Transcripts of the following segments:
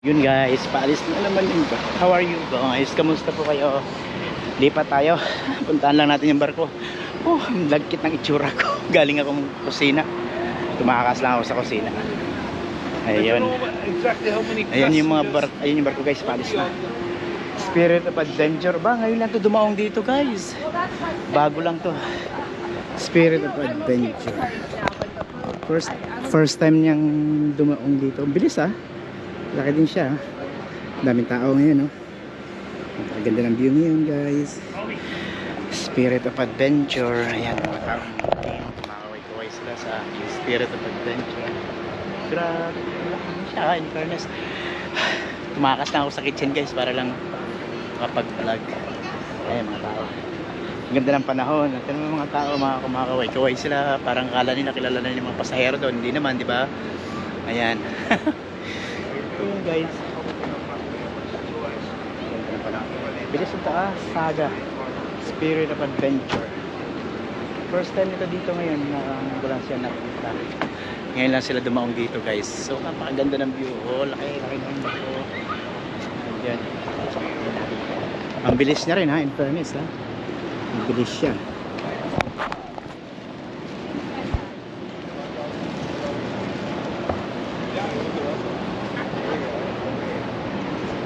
Yun guys, paalis na naman din ko. How are you guys? Kamusta po kayo? Lipat tayo. Puntaan lang natin yung barko. Oh, lagkit ng itsura ko. Galing akong kusina. Tumakas lang ako sa kusina. Ayun. Ayun yung mga barko, ayun yung barko guys, paalis na. Spirit of Adventure ba? Ngayon lang to dumaong dito guys. Bago lang to. Spirit of Adventure. First time niyang dumaong dito. Bilis ah. Laki din siya. Daming tao ngayon, no? Ang ganda ng view ngayon, guys. Spirit of Adventure. Ayan, mga tao. Kumakaway-kaway sila sa Spirit of Adventure. Grabe. Laki siya, in fairness. Tumakas na ako sa kitchen, guys, para lang makapag-vlog. Ayan, mga tao. Ang ganda ng panahon. At yung mga tao, mga kumakaway-kaway sila. Parang kala nila kilala na yung mga pasahero doon. Hindi naman, di ba? Ayan. Ayan guys, bilis ng taas, Saga Spirit of Adventure. First time nito dito ngayon na walang siya nakita. Ngayon lang sila dumaong dito guys. So napakaganda ng view. Oh, laki ng view. Ayan. Ang bilis niya rin ha, in fairness ha. Ang bilis siya.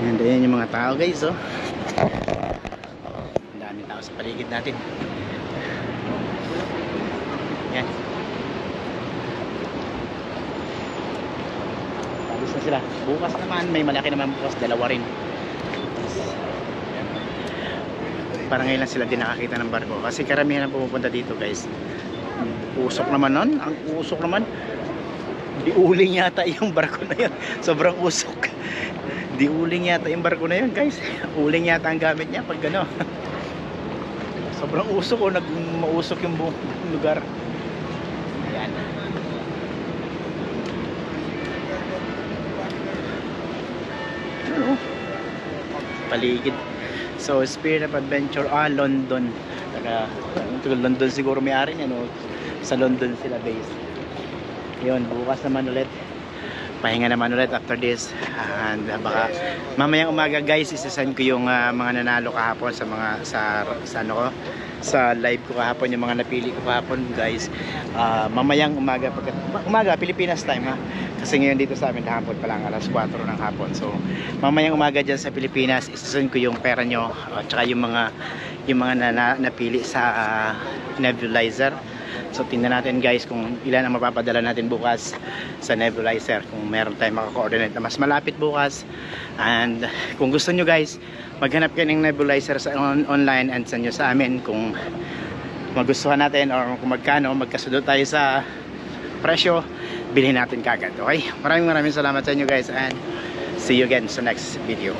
Ayan, ayan yung mga tao guys, oh. Ang daming tao sa paligid natin. Ayan. Tapos na sila. Bukas naman, may malaki naman bukas, dalawa rin. Parang ngayon lang sila din nakakita ng barko. Kasi karamihan ang pumupunta dito guys. Usok naman nun. Ang usok naman. Di uling yata yung barko na yun. Sobrang usok. Di uling yata yung barko na yun guys. Uling yata ang gamit niya pag gano. Sobrang usok o mausok yung buong lugar. Ayan. Ano? Paligid. So Spirit of Adventure, London. Taga London siguro may-ari niya, no? Sa London sila based. Yun, bukas naman ulit. Pahinga naman ulit after this. And baka mamayang umaga guys, isasend ko yung mga nanalo kahapon sa mga sa ano ko, sa live ko kahapon, yung mga napili ko kahapon guys. Mamayang umaga, umaga Pilipinas time ha. Kasi ngayon dito sa amin hapon pa lang, alas 4 ng hapon. So mamayang umaga diyan sa Pilipinas, isasend ko yung pera nyo at saka yung mga napili sa nebulizer. So tingnan natin guys kung ilan ang mapapadala natin bukas sa nebulizer, kung meron tayong maka-coordinate na mas malapit bukas. And kung gusto nyo guys, maghanap kayo ng nebulizer sa online and send nyo sa amin kung magustuhan natin or kung magkano, magkasundo tayo sa presyo, bilhin natin kagad. Okay? Maraming salamat sa inyo guys and see you again sa next video.